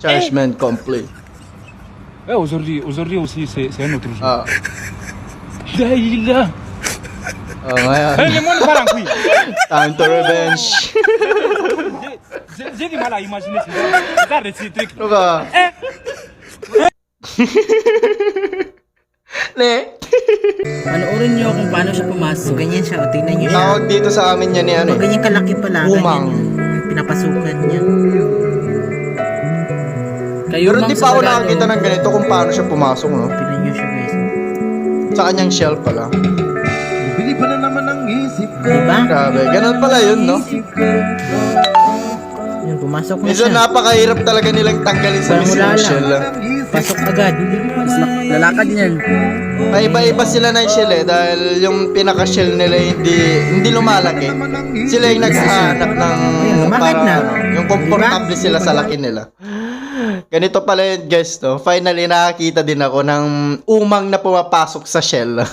Chargement complete. Aujourd'hui aussi, c'est un autre jour. Ah. Là. Oh, ngayon. Le monde part en couille. Time to revenge. J'ai du mal à imaginer ces trucs. Ano ka? Ne? Panoorin niyo kung paano siya pumasok. Ganyan siya, o tingnan niyo siya. Tawag dito sa amin yan ni ano eh. Ganyan kalaki pala. Umang. Ganyan yung pinapasukan niya. Kayo Pero ma'am, di sa pa ako Tagalog, nakakita ng ganito kung paano siya pumasok, no? tingnan niyo siya guys. Sa kanyang shell pala. Bili pa na naman ang isip ko. Diba? Grabe, ganun pala yun, no? Yun, pumasok na Minsan siya. napakahirap talaga nilang tanggalin sa Parang mismong wala lang. shell. Pasok agad. Tapos lalakad niyan. May iba-iba sila ng shell eh, dahil yung pinaka-shell nila hindi lumalaki. Sila yung naghahanap ng lumakad para na. yung komportable sila sa laki nila. Ganito pala yun guys, no? Finally nakakita din ako ng umang na pumapasok sa shell.